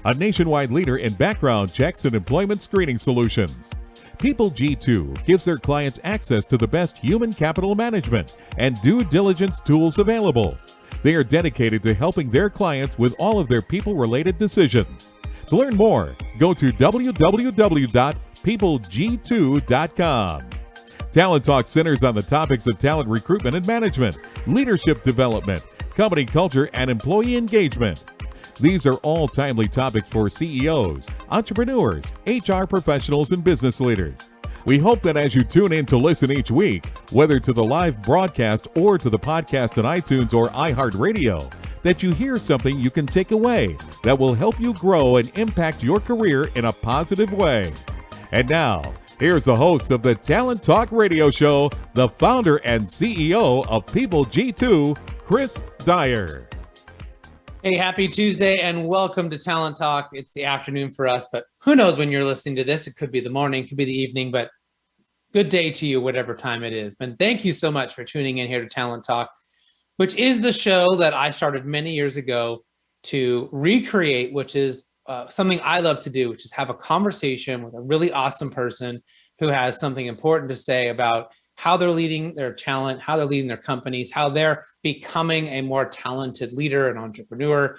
a nationwide leader in background checks and employment screening solutions. People G2 gives their clients access to the best human capital management and due diligence tools available. They are dedicated to helping their clients with all of their people-related decisions. To learn more, go to www.peopleg2.com. Talent Talk centers on the topics of talent recruitment and management, leadership development, company culture, and employee engagement. These are all timely topics for CEOs, entrepreneurs, HR professionals, and business leaders. We hope that as you tune in to listen each week, whether to the live broadcast or to the podcast on iTunes or iHeartRadio, that you hear something you can take away that will help you grow and impact your career in a positive way. And now, here's the host of the Talent Talk Radio Show, the founder and CEO of People G2, Chris Dyer. Hey, happy Tuesday and welcome to Talent Talk. It's the afternoon for us, but who knows when you're listening to this? It could be the morning, could be the evening, but good day to you, whatever time it is. And thank you so much for tuning in here to Talent Talk, which is the show that I started many years ago to recreate, which is something I love to do, which is have a conversation with a really awesome person who has something important to say about how they're leading their talent, how they're leading their companies, how they're becoming a more talented leader and entrepreneur.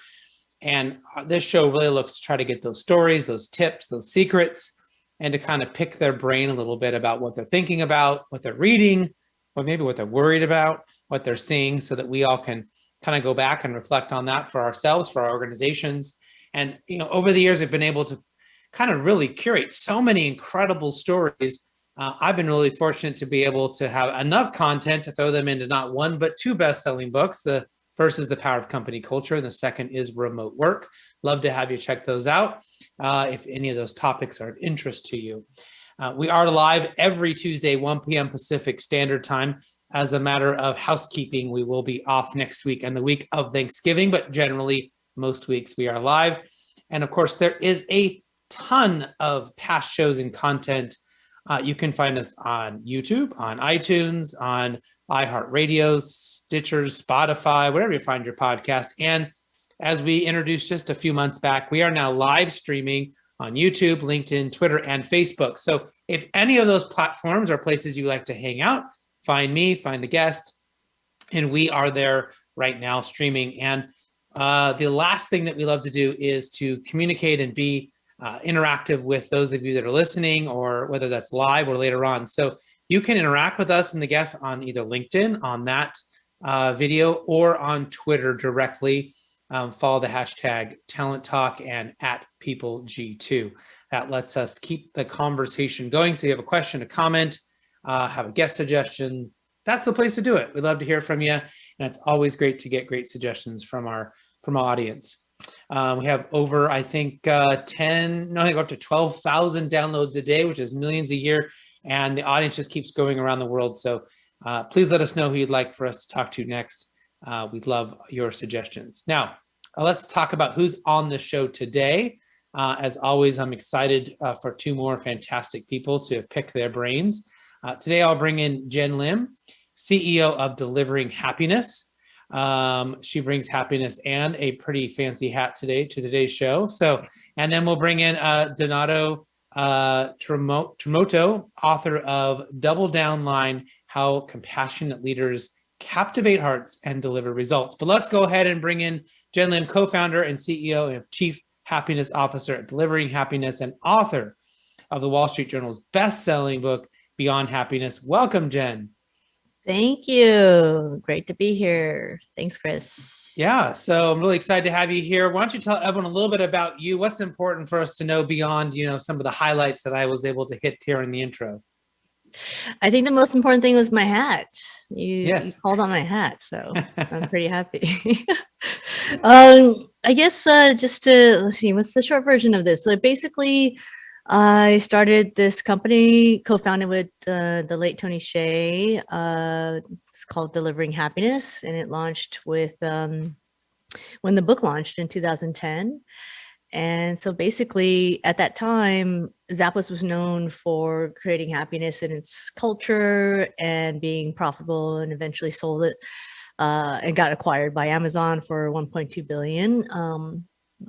And this show really looks to try to get those stories, those tips, those secrets, and to kind of pick their brain a little bit about what they're thinking about, what they're reading, or maybe what they're worried about, what they're seeing, so that we all can kind of go back and reflect on that for ourselves, for our organizations. And, over the years, I've been able to kind of really curate so many incredible stories. I've been really fortunate to be able to have enough content to throw them into not one, but two best-selling books. The first is The Power of Company Culture, and the second is Remote Work. Love to have you check those out if any of those topics are of interest to you. We are live every Tuesday, 1 p.m. Pacific Standard Time. As a matter of housekeeping, we will be off next week and the week of Thanksgiving, but generally, most weeks we are live. And of course, there is a ton of past shows and content. You can find us on YouTube, on iTunes, on iHeartRadio, Stitcher, Spotify, wherever you find your podcast. And as we introduced just a few months back, we are now live streaming on YouTube, LinkedIn, Twitter, and Facebook. So if any of those platforms are places you like to hang out, find me, find the guest, and we are there right now streaming. And the last thing that we love to do is to communicate and be interactive with those of you that are listening, or whether that's live or later on. So you can interact with us and the guests on either LinkedIn on that video or on Twitter directly. Follow the hashtag Talent Talk and @PeopleG2. That lets us keep the conversation going. So you have a question, a comment, have a guest suggestion, that's the place to do it. We'd love to hear from you. And it's always great to get great suggestions from our audience. We have over, I think, up to 12,000 downloads a day, which is millions a year. And the audience just keeps going around the world. So please let us know who you'd like for us to talk to next. We'd love your suggestions. Now, let's talk about who's on the show today. As always, I'm excited for two more fantastic people to pick their brains. Today, I'll bring in Jenn Lim, CEO of Delivering Happiness. She brings happiness and a pretty fancy hat today to today's show. And then we'll bring in Donato Tramuto, author of Double Down Line: How Compassionate Leaders Captivate Hearts and Deliver Results. But let's go ahead and bring in Jenn Lim, co-founder and CEO and Chief Happiness Officer at Delivering Happiness and author of the Wall Street Journal's best-selling book, Beyond Happiness. Welcome, Jenn. Thank you. Great to be here. Thanks, Chris. Yeah, so I'm really excited to have you here. Why don't you tell everyone a little bit about you? What's important for us to know beyond, some of the highlights that I was able to hit here in the intro? I think the most important thing was my hat. You called on my hat, so I'm pretty happy. I guess just to, let's see, what's the short version of this? So basically, I started this company, co-founded with the late Tony Hsieh. It's called Delivering Happiness, and it launched with when the book launched in 2010. And so basically, at that time, Zappos was known for creating happiness in its culture and being profitable, and eventually sold it and got acquired by Amazon for $1.2 billion.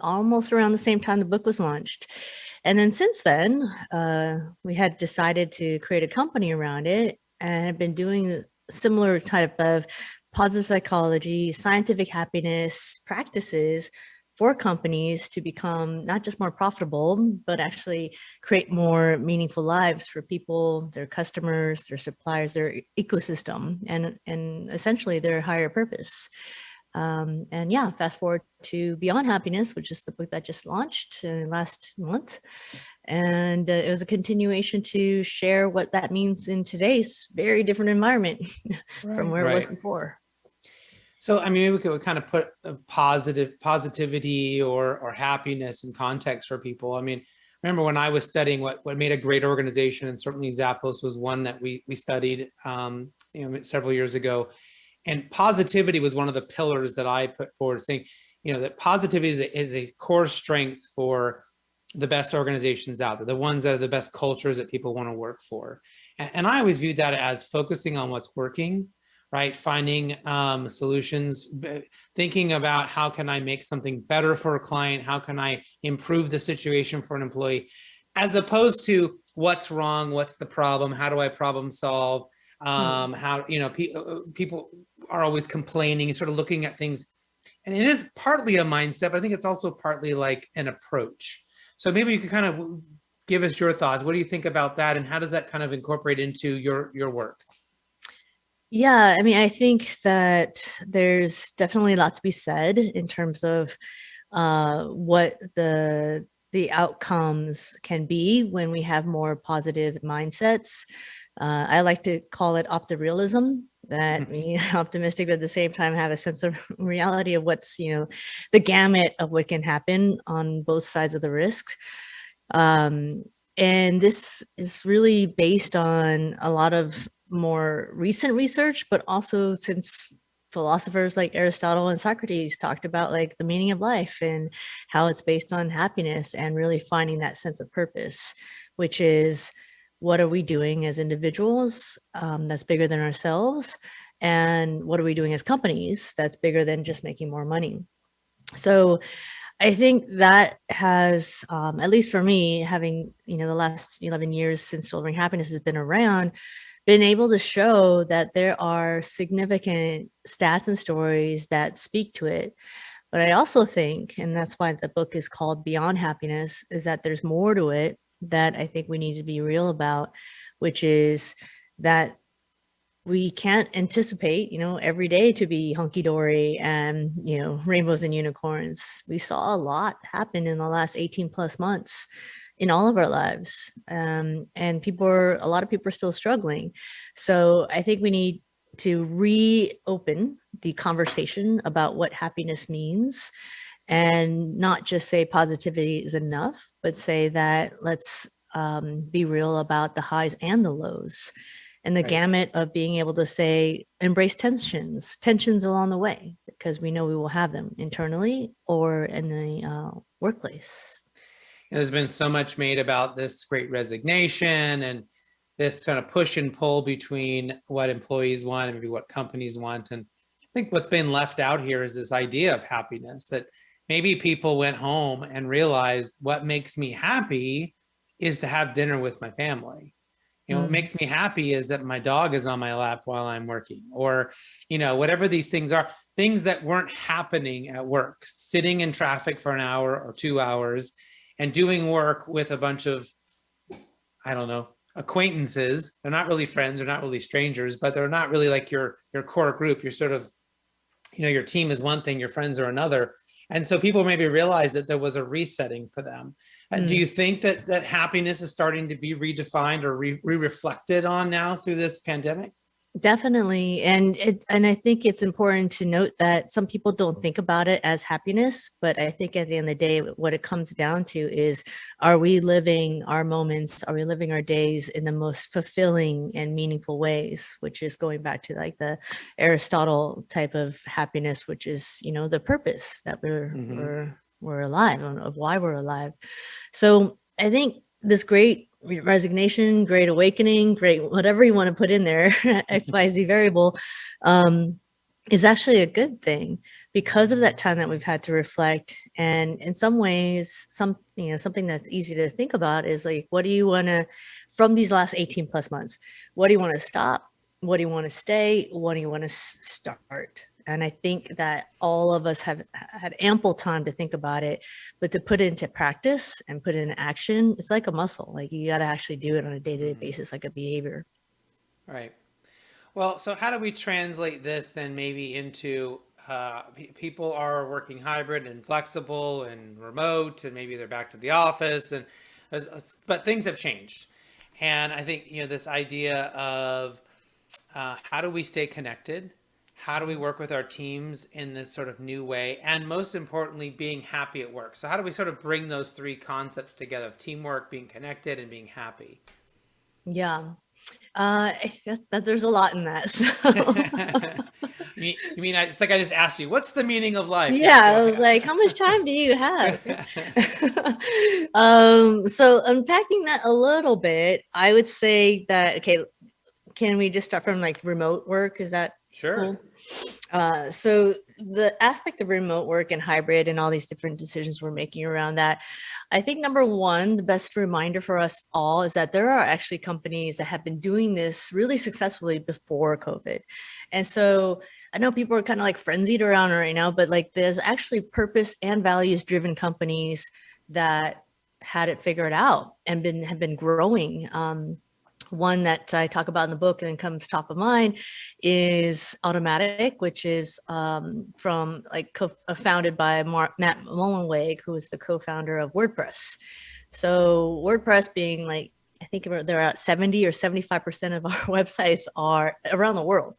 almost around the same time the book was launched. And then since then, we had decided to create a company around it and have been doing similar type of positive psychology, scientific happiness practices for companies to become not just more profitable, but actually create more meaningful lives for people, their customers, their suppliers, their ecosystem, and essentially their higher purpose. And yeah, fast forward to Beyond Happiness, which is the book that just launched last month. And it was a continuation to share what that means in today's very different environment from where it was before. So, I mean, we could kind of put a positivity or happiness in context for people. I mean, remember when I was studying what made a great organization, and certainly Zappos was one that we studied, several years ago. And positivity was one of the pillars that I put forward, saying, that positivity is a core strength for the best organizations out there, the ones that are the best cultures that people want to work for. And I always viewed that as focusing on what's working, right? Finding solutions, thinking about how can I make something better for a client? How can I improve the situation for an employee? As opposed to what's wrong, what's the problem? How do I problem solve? How, people are always complaining and sort of looking at things. And it is partly a mindset, but I think it's also partly like an approach. So maybe you could kind of give us your thoughts. What do you think about that? And how does that kind of incorporate into your work? Yeah, I mean, I think that there's definitely a lot to be said in terms of what the outcomes can be when we have more positive mindsets. I like to call it optimism, that we optimistic, but at the same time have a sense of reality of what's, the gamut of what can happen on both sides of the risk. And this is really based on a lot of more recent research, but also since philosophers like Aristotle and Socrates talked about like the meaning of life and how it's based on happiness and really finding that sense of purpose, which is what are we doing as individuals that's bigger than ourselves, and what are we doing as companies that's bigger than just making more money. So I think that has, at least for me, having, the last 11 years since Delivering Happiness has been around, been able to show that there are significant stats and stories that speak to it. But I also think, and that's why the book is called Beyond Happiness, is that there's more to it that I think we need to be real about, which is that we can't anticipate, every day to be hunky-dory and, rainbows and unicorns. We saw a lot happen in the last 18 plus months in all of our lives. And a lot of people are still struggling. So I think we need to reopen the conversation about what happiness means, and not just say positivity is enough, but say that let's be real about the highs and the lows, and the gamut of being able to say, embrace tensions along the way, because we know we will have them internally or in the workplace. There's been so much made about this great resignation and this kind of push and pull between what employees want and maybe what companies want. And I think what's been left out here is this idea of happiness, that maybe people went home and realized what makes me happy is to have dinner with my family. What makes me happy is that my dog is on my lap while I'm working, or, whatever these things are, things that weren't happening at work, sitting in traffic for an hour or 2 hours and doing work with a bunch of, I don't know, acquaintances. They're not really friends, they're not really strangers, but they're not really like your core group. You're sort of, your team is one thing, your friends are another. And so people maybe realize that there was a resetting for them. Do you think that happiness is starting to be redefined or re-reflected on now through this pandemic? Definitely. And I think it's important to note that some people don't think about it as happiness, but I think at the end of the day, what it comes down to is, are we living our moments? Are we living our days in the most fulfilling and meaningful ways, which is going back to like the Aristotle type of happiness, which is, the purpose that we're alive, of why we're alive. So I think this great resignation, great awakening, great whatever you want to put in there, XYZ variable, is actually a good thing because of that time that we've had to reflect. And in some ways, something that's easy to think about is like, what do you want to, from these last 18 plus months, what do you want to stop? What do you want to stay? What do you want to start? And I think that all of us have had ample time to think about it, but to put it into practice and put it in action, it's like a muscle. Like you got to actually do it on a day-to-day basis, like a behavior. Right. Well, so how do we translate this then maybe into people are working hybrid and flexible and remote, and maybe they're back to the office, and but things have changed. And I think, this idea of how do we stay connected? How do we work with our teams in this sort of new way? And most importantly, being happy at work. So how do we sort of bring those three concepts together of teamwork, being connected, and being happy? Yeah. That there's a lot in that. So. You mean it's like I just asked you, what's the meaning of life? Yeah, I was like, how much time do you have? So unpacking that a little bit, I would say that, okay, can we just start from like remote work? Is that Sure. cool? So the aspect of remote work and hybrid and all these different decisions we're making around that, I think number one, the best reminder for us all is that there are actually companies that have been doing this really successfully before COVID. And so I know people are kind of like frenzied around it right now, but like there's actually purpose and values driven companies that had it figured out and have been growing. One that I talk about in the book and then comes top of mind is Automatic, which is from like founded by Matt Mullenweg, who is the co-founder of WordPress. So WordPress being like, I think they're at 70 or 75% of our websites are around the world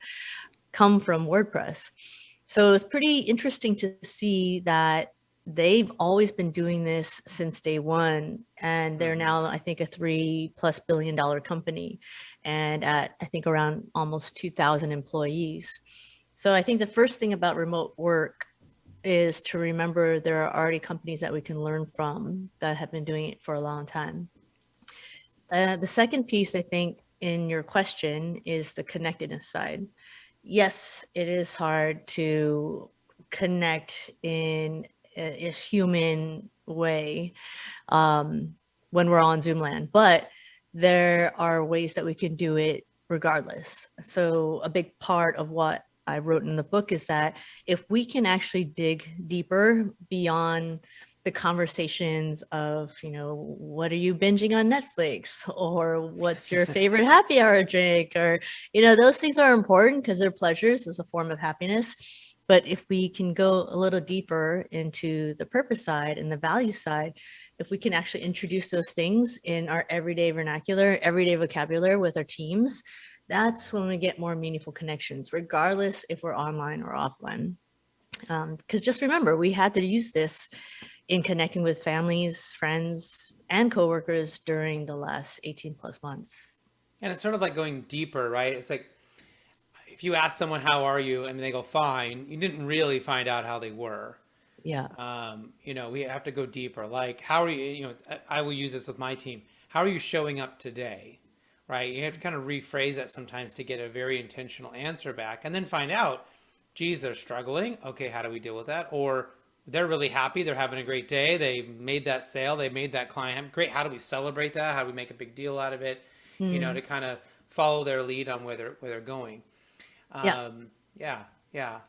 come from WordPress. So it's pretty interesting to see that they've always been doing this since day one, and they're now, I think, a $3+ billion company, and at, I think, around almost 2,000 employees. So I think the first thing about remote work is to remember there are already companies that we can learn from that have been doing it for a long time. The second piece, I think, in your question is the connectedness side. Yes, it is hard to connect in a human way when we're on Zoom land, but there are ways that we can do it regardless. So a big part of what I wrote in the book is that if we can actually dig deeper beyond the conversations of, what are you binging on Netflix, or what's your favorite happy hour drink, or, those things are important because they're pleasures as a form of happiness. But if we can go a little deeper into the purpose side and the value side, if we can actually introduce those things in our everyday vernacular, everyday vocabulary with our teams, that's when we get more meaningful connections, regardless if we're online or offline. Because just remember, we had to use this in connecting with families, friends, and coworkers during the last 18+ months. And it's sort of like going deeper, right? It's like, if you ask someone, how are you? And they go, fine, you didn't really find out how they were. Yeah. We have to go deeper. Like, how are you, I will use this with my team. How are you showing up today? Right? You have to kind of rephrase that sometimes to get a very intentional answer back, and then find out, geez, they're struggling. Okay, how do we deal with that? Or they're really happy. They're having a great day. They made that sale. They made that client great. How do we celebrate that? How do we make a big deal out of it? To kind of follow their lead on where they're going. Yeah.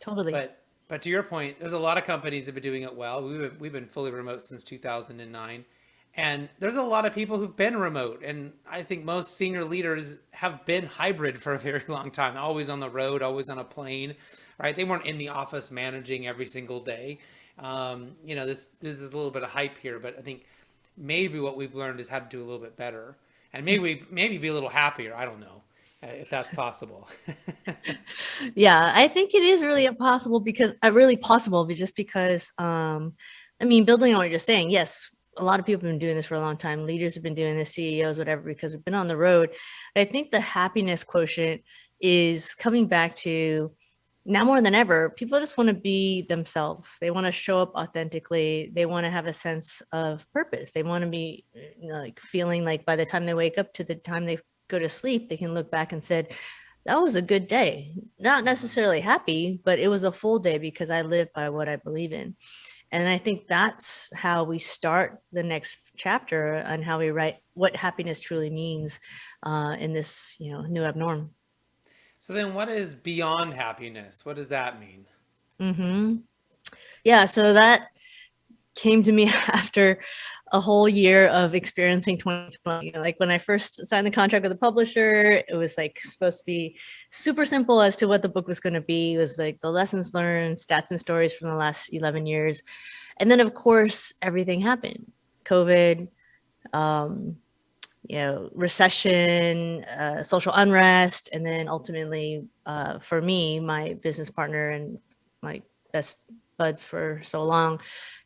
Totally. But to your point, there's a lot of companies that have been doing it well. We've been fully remote since 2009. And there's a lot of people who've been remote. And I think most senior leaders have been hybrid for a very long time, always on the road, always on a plane, right? They weren't in the office managing every single day. This there's a little bit of hype here, but I think maybe what we've learned is how to do a little bit better, and maybe be a little happier. I don't know if that's possible. Yeah, I think it is really impossible just because, building on what you're saying, yes, a lot of people have been doing this for a long time. Leaders have been doing this, CEOs, whatever, because we've been on the road. I think the happiness quotient is coming back to, now more than ever, people just want to be themselves. They want to show up authentically. They want to have a sense of purpose. They want to be like feeling like by the time they wake up to the time they go to sleep, they can look back and said, that was a good day. Not necessarily happy, but it was a full day because I live by what I believe in. And I think that's how we start the next chapter and how we write what happiness truly means in this, new abnorm. So then what is beyond happiness? What does that mean? Mm-hmm. Yeah, so that came to me after a whole year of experiencing 2020. Like when I first signed the contract with the publisher, it was like supposed to be super simple as to what the book was going to be. It was like the lessons learned, stats and stories from the last 11 years. And then of course, everything happened. COVID, um, recession, social unrest, and then ultimately, for me, my business partner and my best buds for so long,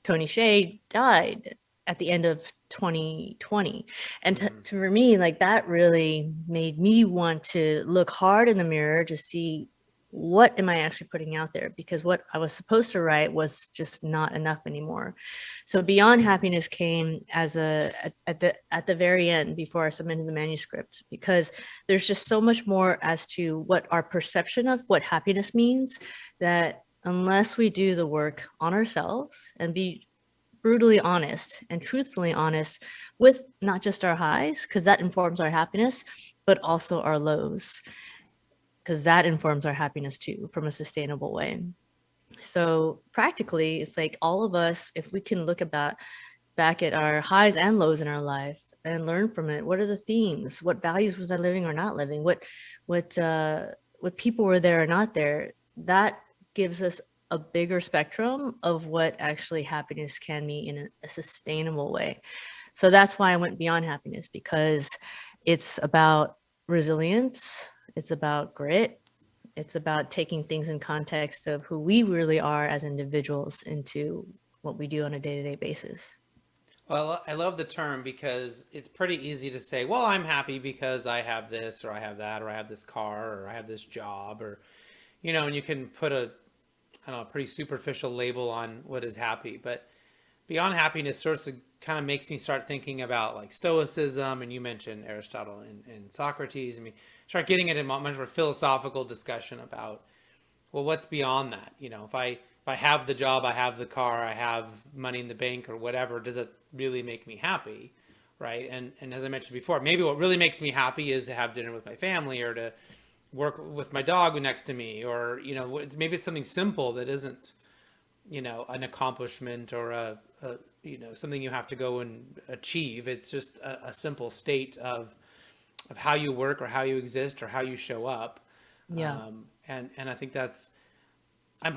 Tony Shea, died at the end of 2020. And for me, like that really made me want to look hard in the mirror to see what am I actually putting out there, because what I was supposed to write was just not enough anymore. So Beyond Happiness came as at the very end before I submitted the manuscript, because there's just so much more as to what our perception of what happiness means, that unless we do the work on ourselves and be brutally honest and truthfully honest with not just our highs, because that informs our happiness, but also our lows, because that informs our happiness too from a sustainable way. So practically, it's like all of us, if we can look back at our highs and lows in our life and learn from it. What are the themes? What values was I living or not living? What people were there or not there? That gives us a bigger spectrum of what actually happiness can be in a sustainable way. So that's why I went beyond happiness, because it's about resilience. It's about grit. It's about taking things in context of who we really are as individuals into what we do on a day-to-day basis. Well, I love the term because it's pretty easy to say, well, I'm happy because I have this or I have that or I have this car or I have this job, or, and you can put a pretty superficial label on what is happy. But beyond happiness sort of kind of makes me start thinking about like Stoicism, and you mentioned Aristotle and Socrates. I mean, start getting into much more philosophical discussion about, well, what's beyond that? If I have the job, I have the car, I have money in the bank or whatever, does it really make me happy? Right. And as I mentioned before, maybe what really makes me happy is to have dinner with my family or to work with my dog next to me, or, maybe it's something simple that isn't, an accomplishment or something you have to go and achieve. It's just a simple state of how you work or how you exist or how you show up. Yeah. And I think I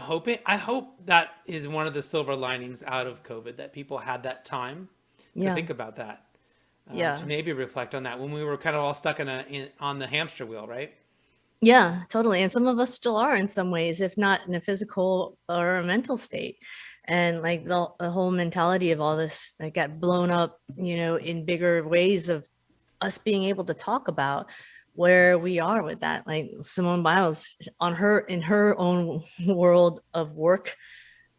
hope that is one of the silver linings out of COVID, that people had that time to think about that. To maybe reflect on that when we were kind of all stuck on the hamster wheel, right? Yeah, totally. And some of us still are in some ways, if not in a physical or a mental state. And like the whole mentality of all this like got blown up, in bigger ways of us being able to talk about where we are with that. Like Simone Biles in her own world of work,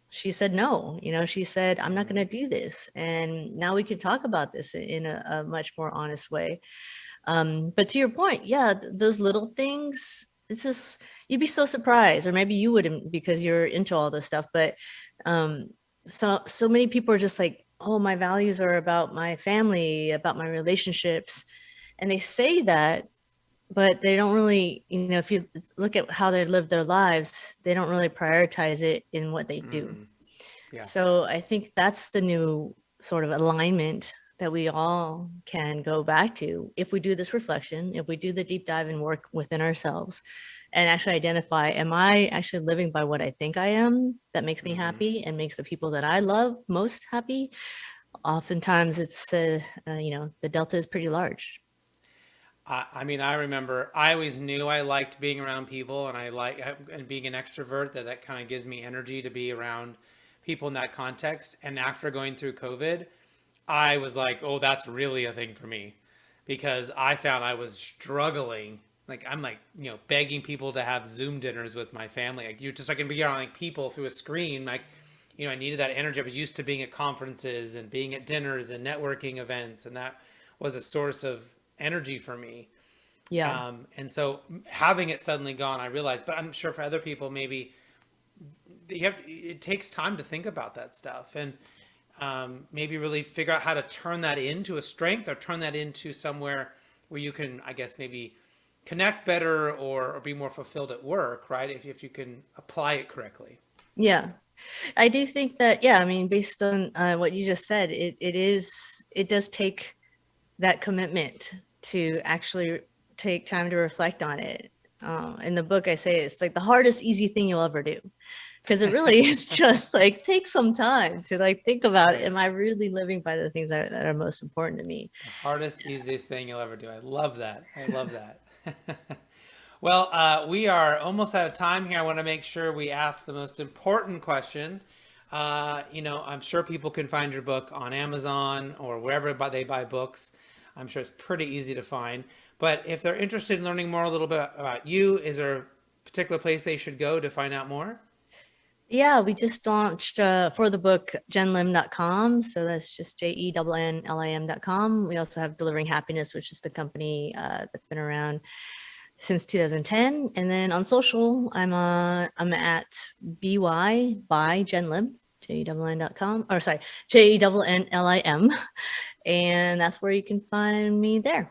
she said no. She said, I'm not going to do this. And now we can talk about this in a much more honest way. But to your point, yeah, those little things, it's just, you'd be so surprised, or maybe you wouldn't because you're into all this stuff. But so many people are just like, oh, my values are about my family, about my relationships. And they say that, but they don't really, if you look at how they live their lives, they don't really prioritize it in what they do. Yeah. So I think that's the new sort of alignment that we all can go back to if we do this reflection, if we do the deep dive and work within ourselves and actually identify, am I actually living by what I think I am that makes me happy and makes the people that I love most happy? Oftentimes it's, the delta is pretty large. I mean, I remember I always knew I liked being around people, and and being an extrovert, that kind of gives me energy to be around people in that context. And after going through COVID, I was like, oh, that's really a thing for me, because I found I was struggling. Like, I'm like, begging people to have Zoom dinners with my family. Like, I can be around like people through a screen. Like, I needed that energy. I was used to being at conferences and being at dinners and networking events, and that was a source of energy for me. Yeah. And so having it suddenly gone, I realized, but I'm sure for other people, maybe it takes time to think about that stuff, and maybe really figure out how to turn that into a strength, or turn that into somewhere where you can, I guess, maybe connect better, or be more fulfilled at work, right? If you can apply it correctly. Yeah. I do think that, yeah, I mean, based on what you just said, it does take that commitment to actually take time to reflect on it. In the book, I say it's like the hardest, easy thing you'll ever do. Because it really is just like, take some time to like think about, am I really living by the things that are most important to me? The hardest, easiest thing you'll ever do. I love that. I love that. Well, we are almost out of time here. I want to make sure we ask the most important question. I'm sure people can find your book on Amazon or wherever they buy books. I'm sure it's pretty easy to find. But if they're interested in learning more a little bit about you, is there a particular place they should go to find out more? Yeah, we just launched for the book jennlim.com. So that's just JENNLIM.com. We also have Delivering Happiness, which is the company that's been around since 2010. And then on social, I'm at BY by Jenn Lim, JENNLIM.com, or sorry, JENNLIM. And that's where you can find me there.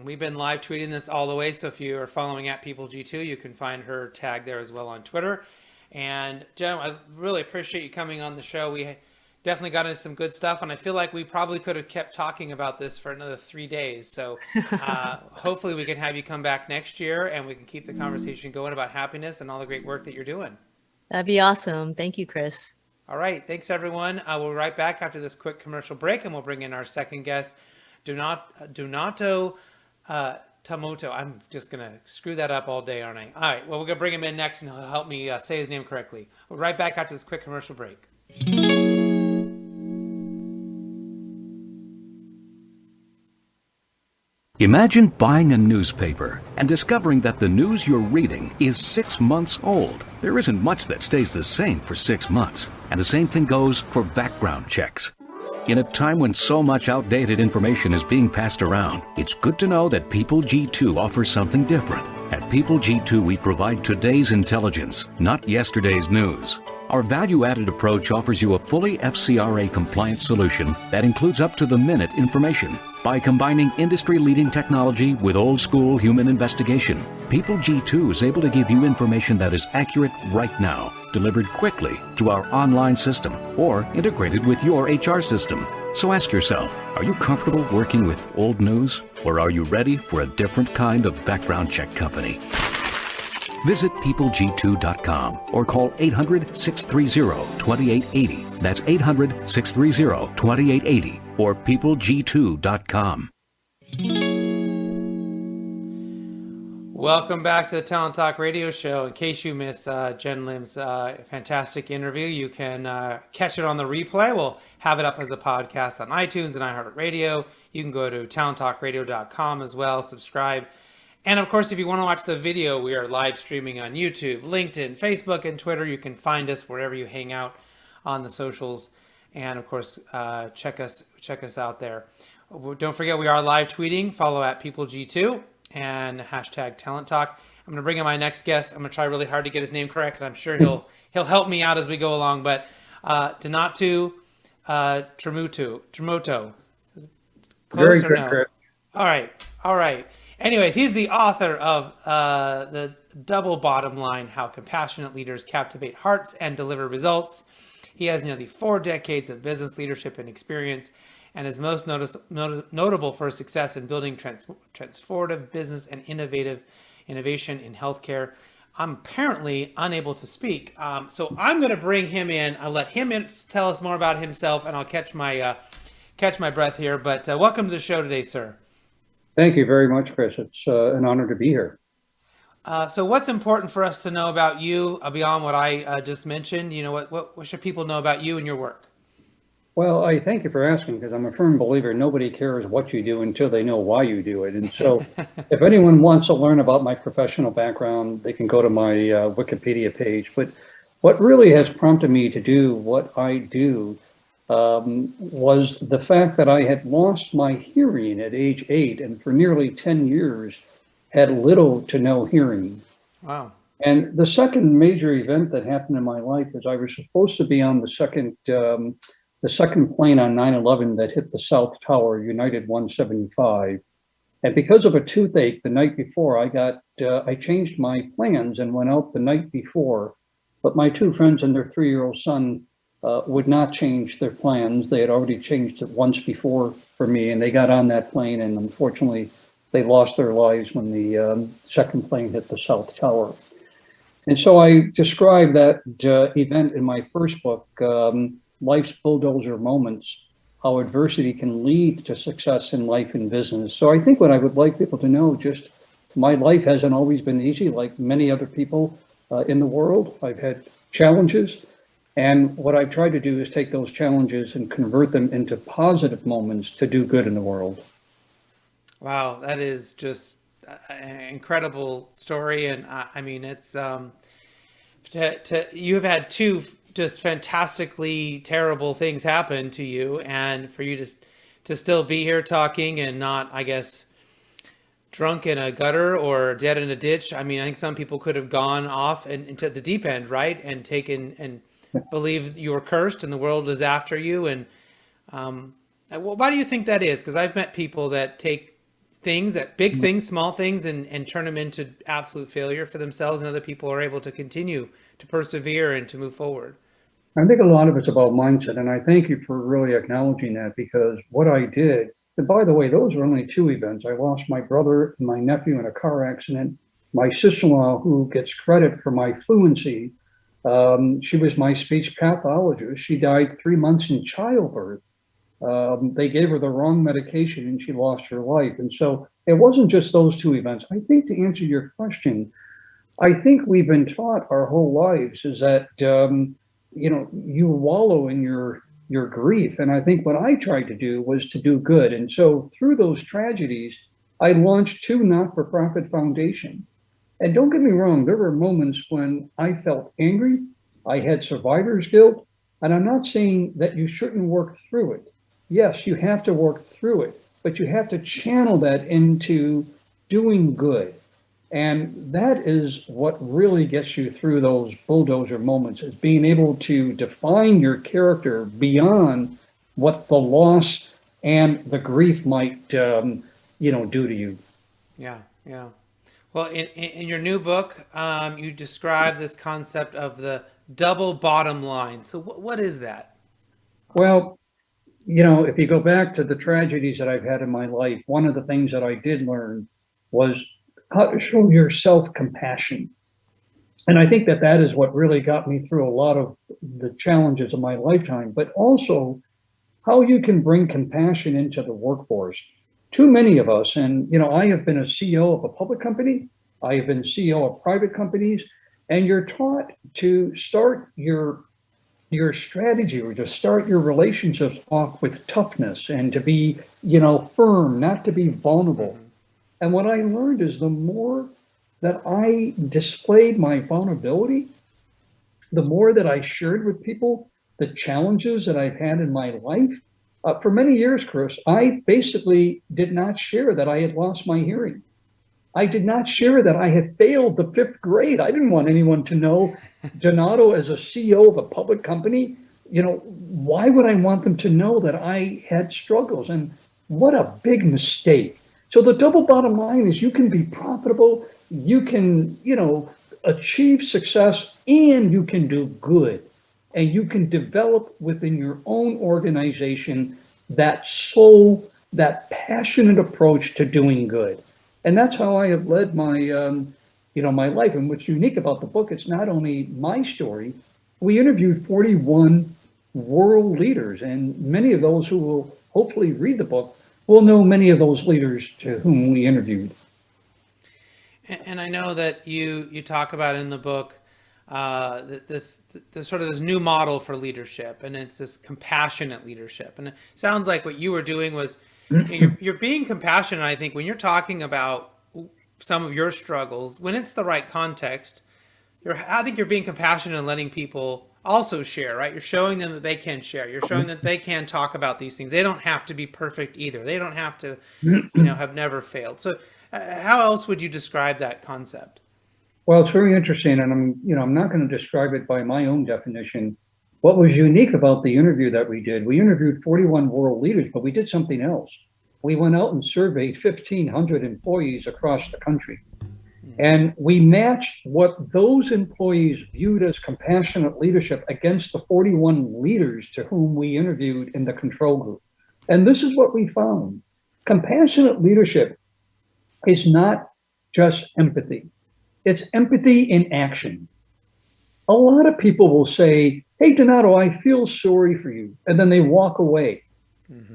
We've been live tweeting this all the way. So if you are following at PeopleG2, you can find her tag there as well on Twitter. And Jenn, I really appreciate you coming on the show. We definitely got into some good stuff, and I feel like we probably could have kept talking about this for another 3 days. So hopefully we can have you come back next year, and we can keep the conversation going about happiness and all the great work that you're doing. That'd be awesome. Thank you, Chris. All right. Thanks, everyone. We'll be right back after this quick commercial break, and we'll bring in our second guest, Tramuto. I'm just going to screw that up all day, aren't I? All right. Well, we're going to bring him in next, and he'll help me say his name correctly. We'll be right back after this quick commercial break. Imagine buying a newspaper and discovering that the news you're reading is 6 months old. There isn't much that stays the same for 6 months, and the same thing goes for background checks. In a time when so much outdated information is being passed around, it's good to know that PeopleG2 offers something different. At PeopleG2, we provide today's intelligence, not yesterday's news. Our value-added approach offers you a fully FCRA-compliant solution that includes up-to-the-minute information. By combining industry-leading technology with old-school human investigation, PeopleG2 is able to give you information that is accurate right now, delivered quickly to our online system, or integrated with your HR system. So ask yourself, are you comfortable working with old news, or are you ready for a different kind of background check company? Visit PeopleG2.com or call 800-630-2880. That's 800-630-2880 or PeopleG2.com. Welcome back to the Talent Talk Radio Show. In case you missed Jenn Lim's fantastic interview, you can catch it on the replay. We'll have it up as a podcast on iTunes and iHeartRadio. You can go to talenttalkradio.com as well, subscribe. And of course, if you want to watch the video, we are live streaming on YouTube, LinkedIn, Facebook, and Twitter. You can find us wherever you hang out on the socials. And of course, check us out there. Don't forget, we are live tweeting. Follow at PeopleG2 and hashtag Talent Talk. I'm going to bring in my next guest. I'm going to try really hard to get his name correct, and I'm sure he'll help me out as we go along. But Tramuto. Close Very or good, no? Chris. All right. Anyways, he's the author of the Double Bottom Line: How Compassionate Leaders Captivate Hearts and Deliver Results. He has nearly 4 decades of business leadership and experience, and is most notable for his success in building transformative business and innovation in healthcare. I'm apparently unable to speak, so I'm going to bring him in. I'll let him tell us more about himself, and I'll catch my breath here. But welcome to the show today, sir. Thank you very much, Chris. It's an honor to be here. So what's important for us to know about you beyond what I just mentioned? You know, what should people know about you and your work? Well, I thank you for asking, because I'm a firm believer nobody cares what you do until they know why you do it. And so if anyone wants to learn about my professional background, they can go to my Wikipedia page. But what really has prompted me to do what I do was the fact that I had lost my hearing at age 8, and for nearly 10 years had little to no hearing. Wow. And the second major event that happened in my life is I was supposed to be on the second plane on 9/11 that hit the South Tower, United 175. And because of a toothache the night before, I changed my plans and went out the night before. But my two friends and their 3-year-old son would not change their plans. They had already changed it once before for me, and they got on that plane, and unfortunately, they lost their lives when the second plane hit the South Tower. And so I described that event in my first book, Life's Bulldozer Moments, how adversity can lead to success in life and business. So I think what I would like people to know, just my life hasn't always been easy, like many other people in the world. I've had challenges. And what I've tried to do is take those challenges and convert them into positive moments to do good in the world. Wow, that is just an incredible story. And I mean, it's you have had two just fantastically terrible things happen to you, and for you to still be here talking and not, I guess, drunk in a gutter or dead in a ditch. I mean, I think some people could have gone off into the deep end, right? And taken and believed you were cursed and the world is after you. And well, why do you think that is? Because I've met people that take things, that big things, small things, and turn them into absolute failure for themselves, and other people are able to continue to persevere and to move forward. I think a lot of it's about mindset, and I thank you for really acknowledging that, because what I did, and by the way, those were only two events. I lost my brother and my nephew in a car accident. My sister-in-law, who gets credit for my fluency, she was my speech pathologist. She died 3 months in childbirth. They gave her the wrong medication and she lost her life. And so it wasn't just those two events. I think, to answer your question, I think we've been taught our whole lives is that, you wallow in your grief. And I think what I tried to do was to do good. And so through those tragedies, I launched two not-for-profit foundations. And don't get me wrong, there were moments when I felt angry. I had survivor's guilt. And I'm not saying that you shouldn't work through it. Yes, you have to work through it, but you have to channel that into doing good. And that is what really gets you through those bulldozer moments, is being able to define your character beyond what the loss and the grief might, do to you. Yeah, yeah. Well, in your new book, you describe this concept of the double bottom line. So what is that? Well, if you go back to the tragedies that I've had in my life, one of the things that I did learn was how to show yourself compassion. And I think that is what really got me through a lot of the challenges of my lifetime, but also how you can bring compassion into the workforce. Too many of us, and I have been a CEO of a public company, I have been CEO of private companies, and you're taught to start your strategy, or to start your relationships off with toughness and to be, firm, not to be vulnerable. And what I learned is the more that I displayed my vulnerability, the more that I shared with people the challenges that I've had in my life. For many years, Chris, I basically did not share that I had lost my hearing. I did not share that I had failed the 5th grade. I didn't want anyone to know. Donato, as a CEO of a public company, why would I want them to know that I had struggles? And what a big mistake. So the double bottom line is you can be profitable, you can, achieve success, and you can do good. And you can develop within your own organization that soul, that passionate approach to doing good. And that's how I have led my, my life. And what's unique about the book, it's not only my story. We interviewed 41 world leaders, and many of those who will hopefully read the book will know many of those leaders to whom we interviewed. And I know that you talk about in the book this sort of this new model for leadership, and it's this compassionate leadership. And it sounds like what you were doing was you're being compassionate. I think when you're talking about some of your struggles, when it's the right context, I think you're being compassionate and letting people also share, right? You're showing them that they can share. You're showing that they can talk about these things. They don't have to be perfect either. They don't have to, have never failed. So how else would you describe that concept? Well, it's very interesting, and I'm not going to describe it by my own definition. What was unique about the interview that we did, we interviewed 41 world leaders, but we did something else. We went out and surveyed 1,500 employees across the country. And we matched what those employees viewed as compassionate leadership against the 41 leaders to whom we interviewed in the control group. And this is what we found. Compassionate leadership is not just empathy. It's empathy in action. A lot of people will say, hey, Donato, I feel sorry for you. And then they walk away.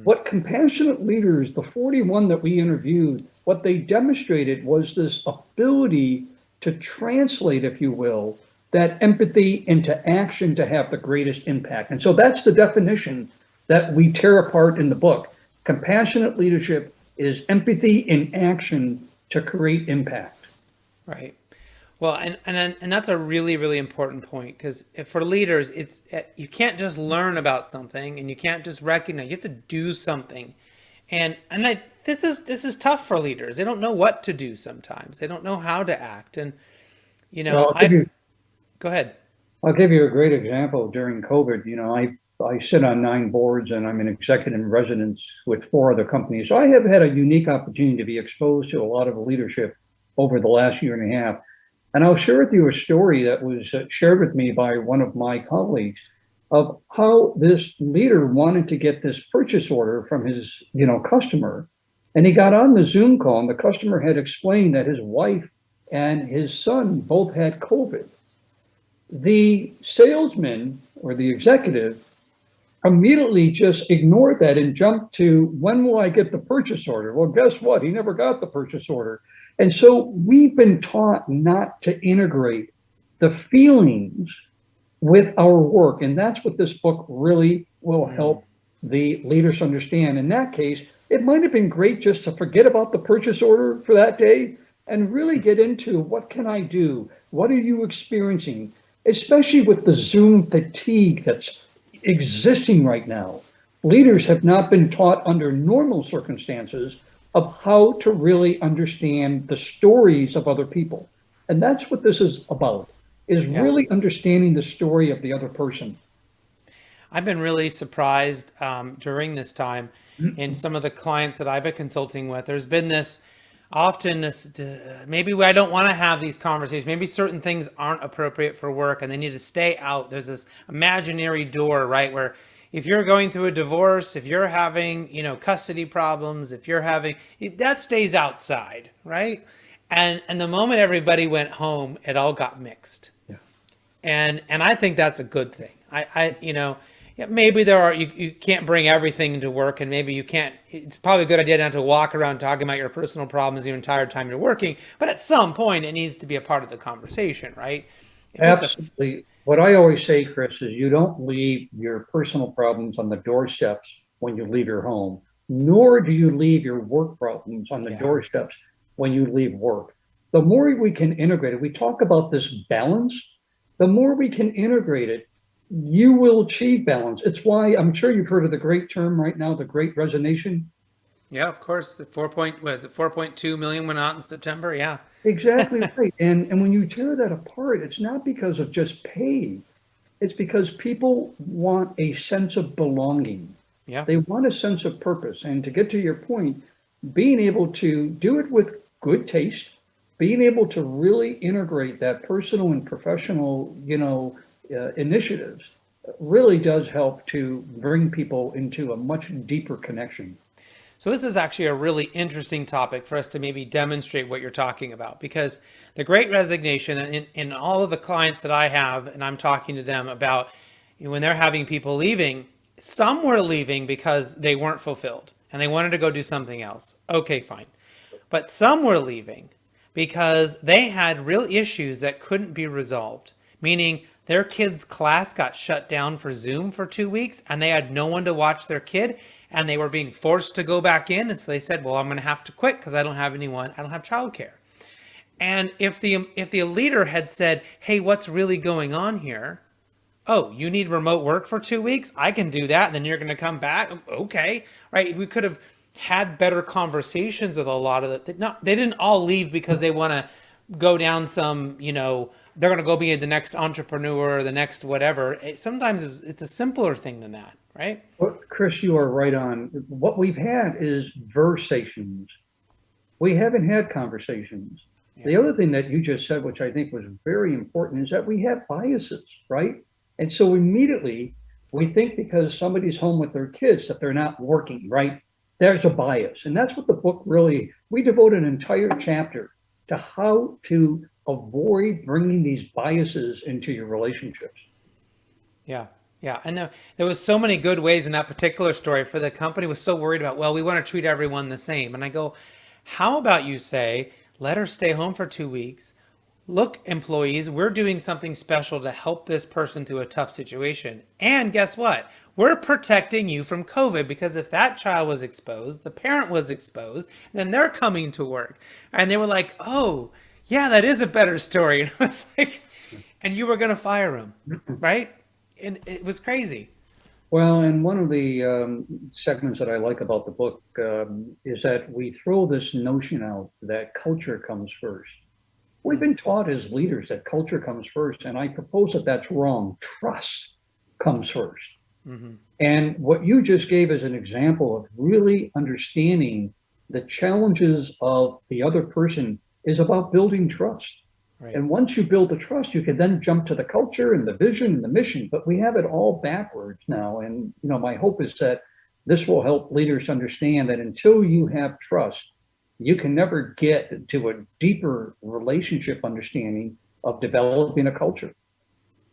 What compassionate leaders, the 41 that we interviewed, what they demonstrated was this ability to translate, if you will, that empathy into action to have the greatest impact. And so that's the definition that we tear apart in the book. Compassionate leadership is empathy in action to create impact. Right. Well, and that's a really, really important point, because for leaders, you can't just learn about something and you can't just recognize. You have to do something, this is tough for leaders. They don't know what to do sometimes. They don't know how to act, and Well, go ahead. I'll give you a great example. During COVID, I sit on 9 boards and I'm an executive in residence with 4 other companies. So I have had a unique opportunity to be exposed to a lot of leadership over the last year and a half. And I'll share with you a story that was shared with me by one of my colleagues of how this leader wanted to get this purchase order from his, customer. And he got on the Zoom call and the customer had explained that his wife and his son both had COVID. The salesman or the executive immediately just ignored that and jumped to, when will I get the purchase order? Well, guess what? He never got the purchase order. And so we've been taught not to integrate the feelings with our work. And that's what this book really will help the leaders understand. In that case, it might have been great just to forget about the purchase order for that day and really get into, what can I do? What are you experiencing? Especially with the Zoom fatigue that's existing right now. Leaders have not been taught under normal circumstances of how to really understand the stories of other people. And that's what this is about, is really understanding the story of the other person. I've been really surprised during this time in some of the clients that I've been consulting with. There's been this, maybe I don't want to have these conversations. Maybe certain things aren't appropriate for work and they need to stay out. There's this imaginary door, right, where if you're going through a divorce, if you're having, custody problems, if you're having, that stays outside, right? And the moment everybody went home, it all got mixed. Yeah. And I think that's a good thing. Maybe you can't bring everything into work, and maybe you can't, it's probably a good idea not to walk around talking about your personal problems the entire time you're working, but at some point it needs to be a part of the conversation, right? Absolutely. What I always say, Chris, is you don't leave your personal problems on the doorsteps when you leave your home, nor do you leave your work problems on the doorsteps when you leave work. The more we can integrate it, we talk about this balance, the more we can integrate it, you will achieve balance. It's why I'm sure you've heard of the great term right now, the Great Resignation. Yeah, of course. 4.2 million went out in September. Yeah. Exactly right. And when you tear that apart, it's not because of just pay. It's because people want a sense of belonging. Yeah. They want a sense of purpose. And to get to your point, being able to do it with good taste, being able to really integrate that personal and professional, initiatives really does help to bring people into a much deeper connection. So this is actually a really interesting topic for us to maybe demonstrate what you're talking about, because the Great Resignation in all of the clients that I have, and I'm talking to them about when they're having people leaving, some were leaving because they weren't fulfilled and they wanted to go do something else. Okay, fine. But some were leaving because they had real issues that couldn't be resolved, meaning their kid's class got shut down for Zoom for 2 weeks and they had no one to watch their kid. And they were being forced to go back in. And so they said, well, I'm going to have to quit because I don't have anyone. I don't have childcare. And if the leader had said, hey, what's really going on here? Oh, you need remote work for 2 weeks? I can do that. And then you're going to come back. Okay. Right. We could have had better conversations with a lot of they didn't all leave because they want to go down some, they're going to go be the next entrepreneur, the next whatever. Sometimes it's a simpler thing than that. Right. Well, Chris, you are right on. What we've had is versations. We haven't had conversations. Yeah. The other thing that you just said, which I think was very important, is that we have biases, right? And so immediately we think because somebody's home with their kids that they're not working, right? There's a bias. And that's what the book really, we devote an entire chapter to how to avoid bringing these biases into your relationships. Yeah. Yeah. And there was so many good ways in that particular story. For the company was so worried about, well, we want to treat everyone the same. And I go, how about you say, let her stay home for 2 weeks. Look, employees, we're doing something special to help this person through a tough situation. And guess what? We're protecting you from COVID, because if that child was exposed, the parent was exposed, then they're coming to work. And they were like, oh, yeah, that is a better story. And I was like, and you were going to fire him, right? And it was crazy. Well, and one of the segments that I like about the book is that we throw this notion out that culture comes first. We've been taught as leaders that culture comes first, and I propose that that's wrong. Trust comes first. Mm-hmm. And what you just gave as an example of really understanding the challenges of the other person is about building trust. Right. And once you build the trust, you can then jump to the culture and the vision and the mission, but we have it all backwards now. And, my hope is that this will help leaders understand that until you have trust, you can never get to a deeper relationship understanding of developing a culture.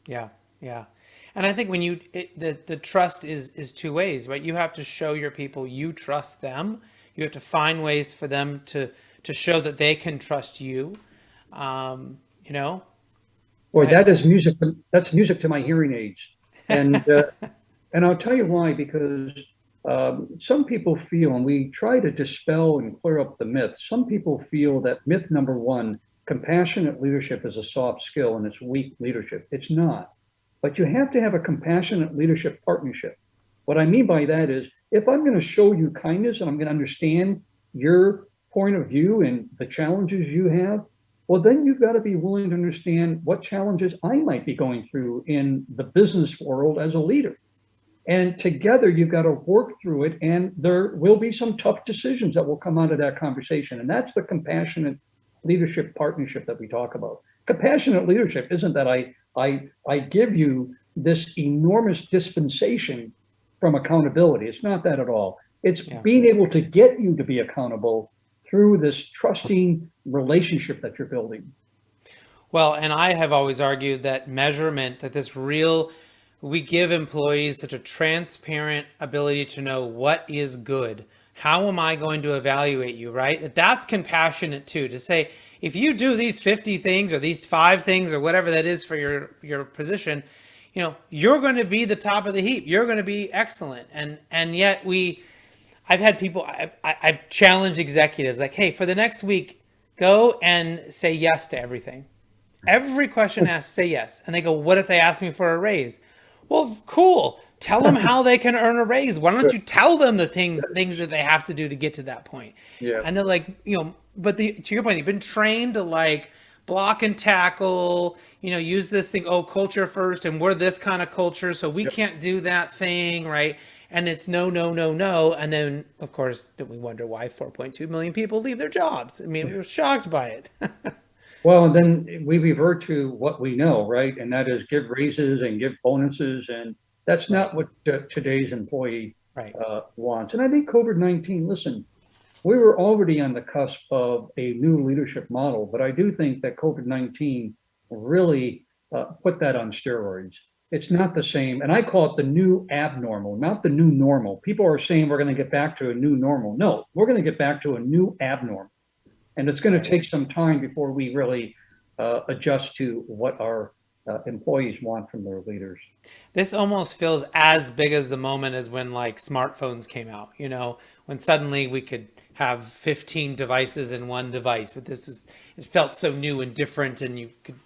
Yeah, yeah. And I think when the trust is two ways, right? You have to show your people you trust them. You have to find ways for them to show that they can trust you. Boy, that is music. That's music to my hearing aids. And and I'll tell you why, because some people feel, and we try to dispel and clear up the myth, some people feel that myth number one, compassionate leadership is a soft skill and it's weak leadership. It's not. But you have to have a compassionate leadership partnership. What I mean by that is, if I'm going to show you kindness and I'm going to understand your point of view and the challenges you have, well, then you've got to be willing to understand what challenges I might be going through in the business world as a leader. And together, you've got to work through it, and there will be some tough decisions that will come out of that conversation. And that's the compassionate leadership partnership that we talk about. Compassionate leadership isn't that I give you this enormous dispensation from accountability. It's not that at all. It's being able to get you to be accountable through this trusting relationship that you're building. Well, and I have always argued that measurement, we give employees such a transparent ability to know what is good. How am I going to evaluate you, right? That's compassionate too, to say, if you do these 50 things or these 5 things or whatever that is for your position, you're going to be the top of the heap. You're going to be excellent. And yet I've had people, I've challenged executives like, hey, for the next week, go and say yes to everything. Every question asked, say yes. And they go, what if they ask me for a raise? Well, cool. Tell them how they can earn a raise. Why don't you tell them the things that they have to do to get to that point? Yeah. And they're like, but to your point, you've been trained to like block and tackle, use this thing, culture first, and we're this kind of culture, so we can't do that thing, right? And it's no. And then, of course, we wonder why 4.2 million people leave their jobs. I mean, we're shocked by it. Well, and then we revert to what we know, right? And that is give raises and give bonuses. And that's not what today's employee wants. And I think COVID-19, listen, we were already on the cusp of a new leadership model, but I do think that COVID-19 really put that on steroids. It's not the same. And I call it the new abnormal, not the new normal. People are saying we're going to get back to a new normal. No, we're going to get back to a new abnormal. And it's going to take some time before we really adjust to what our employees want from their leaders. This almost feels as big as the moment as when like smartphones came out, when suddenly we could have 15 devices in one device, but it felt so new and different, and you could,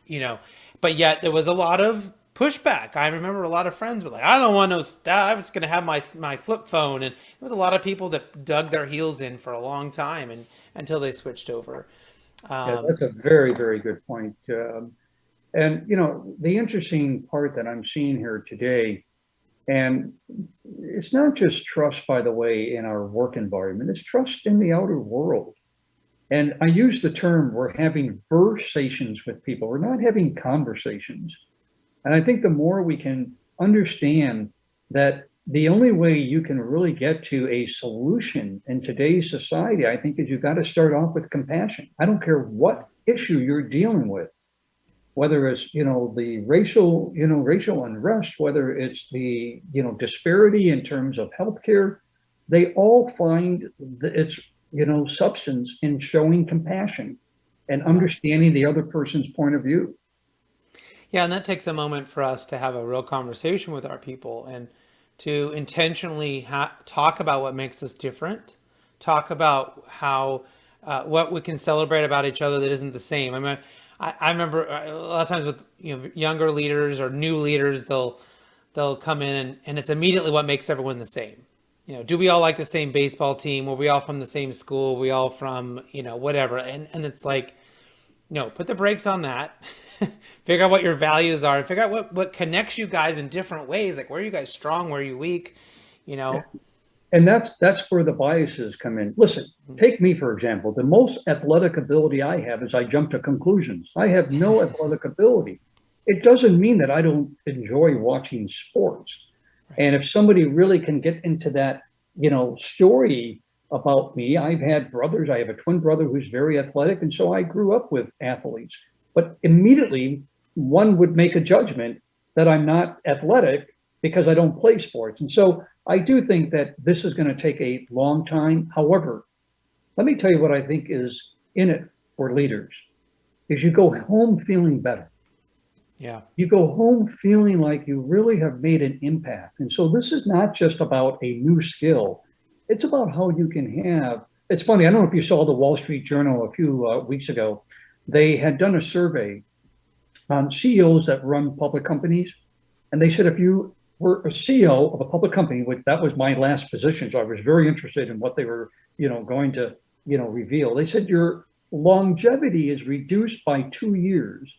but yet there was a lot of pushback. I remember a lot of friends were like, I don't want no stuff. I'm just going to have my flip phone. And there was a lot of people that dug their heels in for a long time until they switched over. Yeah, that's a very, very good point. And, the interesting part that I'm seeing here today, and it's not just trust, by the way, in our work environment, it's trust in the outer world. And I use the term, we're having versations with people. We're not having conversations. And I think the more we can understand that the only way you can really get to a solution in today's society, I think, is you've got to start off with compassion. I don't care what issue you're dealing with, whether it's, the racial unrest, whether it's the, disparity in terms of healthcare, they all find its, substance in showing compassion and understanding the other person's point of view. Yeah, and that takes a moment for us to have a real conversation with our people and to intentionally talk about what makes us different, talk about how what we can celebrate about each other that isn't the same. I mean, I remember a lot of times with younger leaders or new leaders, they'll come in and it's immediately what makes everyone the same. Do we all like the same baseball team? Were we all from the same school? Were we all from whatever? And it's like, put the brakes on that. Figure out what your values are, and figure out what connects you guys in different ways. Like, where are you guys strong? Where are you weak? And that's where the biases come in. Listen, take me, for example. The most athletic ability I have is I jump to conclusions. I have no athletic ability. It doesn't mean that I don't enjoy watching sports. Right. And if somebody really can get into that, story about me, I've had brothers. I have a twin brother who's very athletic. And so I grew up with athletes. But immediately one would make a judgment that I'm not athletic because I don't play sports. And so I do think that this is going to take a long time. However, let me tell you what I think is in it for leaders is you go home feeling better. Yeah. You go home feeling like you really have made an impact. And so this is not just about a new skill. It's about how you can have, it's funny, I don't know if you saw the Wall Street Journal a few weeks ago. They had done a survey on CEOs that run public companies. And they said, if you were a CEO of a public company, which that was my last position, so I was very interested in what they were, going to, reveal. They said your longevity is reduced by 2 years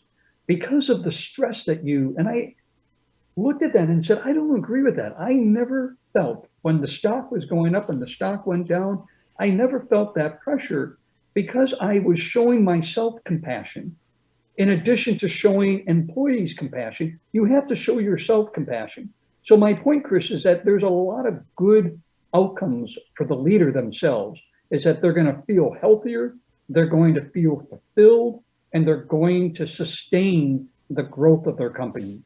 because of the stress that and I looked at that and said, I don't agree with that. I never felt when the stock was going up and the stock went down, I never felt that pressure because I was showing myself compassion. In addition to showing employees compassion, you have to show yourself compassion. So my point, Chris, is that there's a lot of good outcomes for the leader themselves, is that they're going to feel healthier, they're going to feel fulfilled, and they're going to sustain the growth of their company.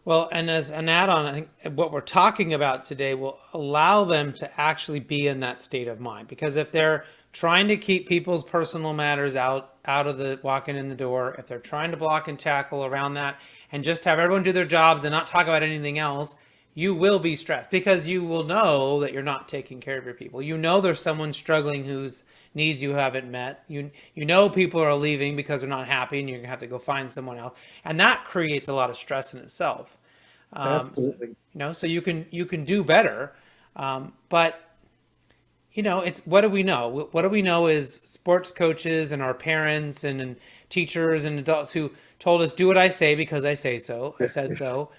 Well, and as an add-on, I think what we're talking about today will allow them to actually be in that state of mind. Because if they're trying to keep people's personal matters out of the walking in the door, if they're trying to block and tackle around that and just have everyone do their jobs and not talk about anything else, you will be stressed because you will know that you're not taking care of your people. There's someone struggling whose needs you haven't met. You know people are leaving because they're not happy and you're gonna have to go find someone else. And that creates a lot of stress in itself. Absolutely. So you can do better. But it's what do we know? What do we know is sports coaches and our parents and teachers and adults who told us, do what I say because I say so. I said so.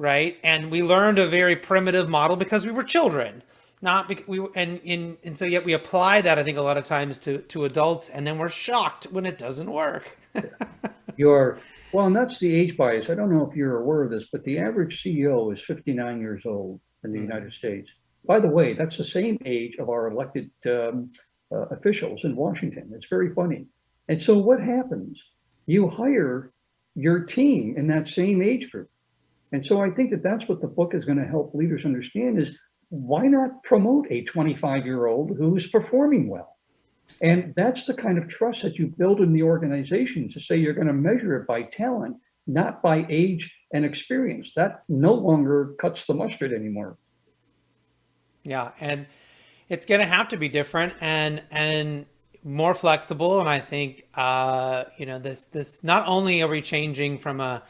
Right. And we learned a very primitive model because we were children, not because and so yet we apply that, I think, a lot of times to adults, and then we're shocked when it doesn't work. Well, and that's the age bias. I don't know if you're aware of this, but the average CEO is 59 years old in the United States. By the way, that's the same age of our elected officials in Washington. It's very funny. And so what happens? You hire your team in that same age group. And so I think that that's what the book is going to help leaders understand is why not promote a 25-year-old who's performing well? And that's the kind of trust that you build in the organization to say you're going to measure it by talent, not by age and experience. That no longer cuts the mustard anymore. Yeah. And it's going to have to be different and more flexible. And I think, this not only are we changing from a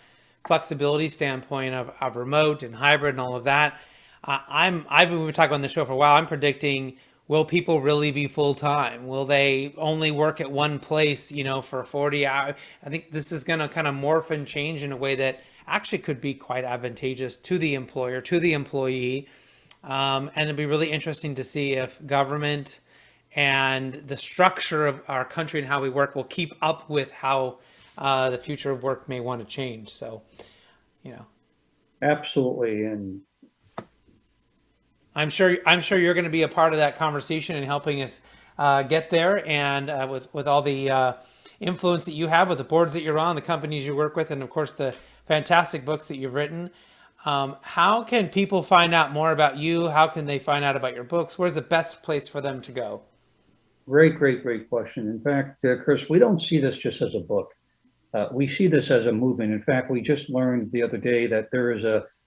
flexibility standpoint of remote and hybrid and all of that, I've been talking on the show for a while. I'm predicting, will people really be full time? Will they only work at one place, for 40 hours? I think this is going to kind of morph and change in a way that actually could be quite advantageous to the employer, to the employee. And it'd be really interesting to see if government and the structure of our country and how we work will keep up with how the future of work may want to change. So, Absolutely. And I'm sure you're going to be a part of that conversation and helping us get there. And with all the influence that you have with the boards that you're on, the companies you work with, and of course the fantastic books that you've written. How can people find out more about you? How can they find out about your books? Where's the best place for them to go? Great question. In fact, Chris, we don't see this just as a book. We see this as a movement. In fact, we just learned the other day that there is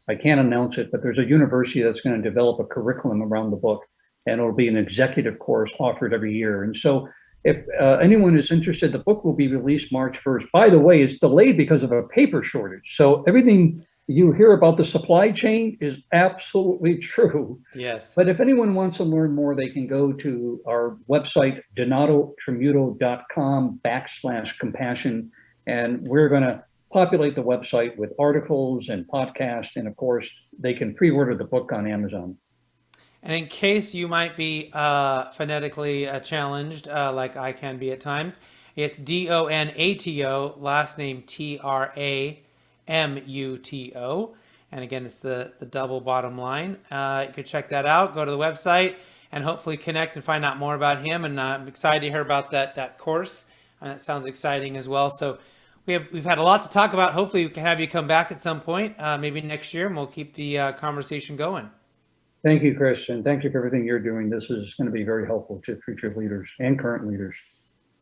I can't announce it, but there's a university that's going to develop a curriculum around the book, and it'll be an executive course offered every year. And so if anyone is interested, the book will be released March 1st. By the way, it's delayed because of a paper shortage. So everything you hear about the supply chain is absolutely true. Yes. But if anyone wants to learn more, they can go to our website, donatotramuto.com/compassion. And we're going to populate the website with articles and podcasts. And of course, they can pre-order the book on Amazon. And in case you might be phonetically challenged, like I can be at times, it's Donato, last name Tramuto. And again, it's the double bottom line. You could check that out, go to the website, and hopefully connect and find out more about him. And I'm excited to hear about that course. And that sounds exciting as well. So we've had a lot to talk about. Hopefully we can have you come back at some point, maybe next year, and we'll keep the conversation going. Thank you, Chris, and thank you for everything you're doing. This is going to be very helpful to future leaders and current leaders.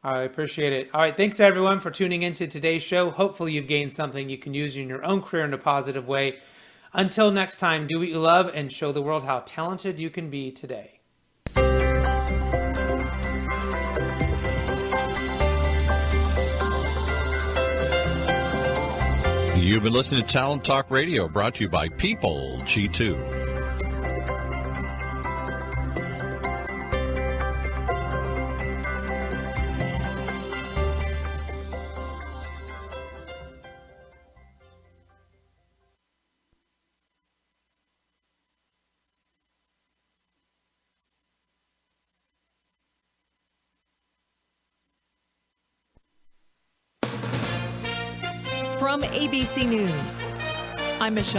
I appreciate it. All right. Thanks, everyone, for tuning into today's show. Hopefully you've gained something you can use in your own career in a positive way. Until next time, do what you love and show the world how talented you can be today. You've been listening to Talent Talk Radio, brought to you by People G2. From ABC News, I'm Michelle.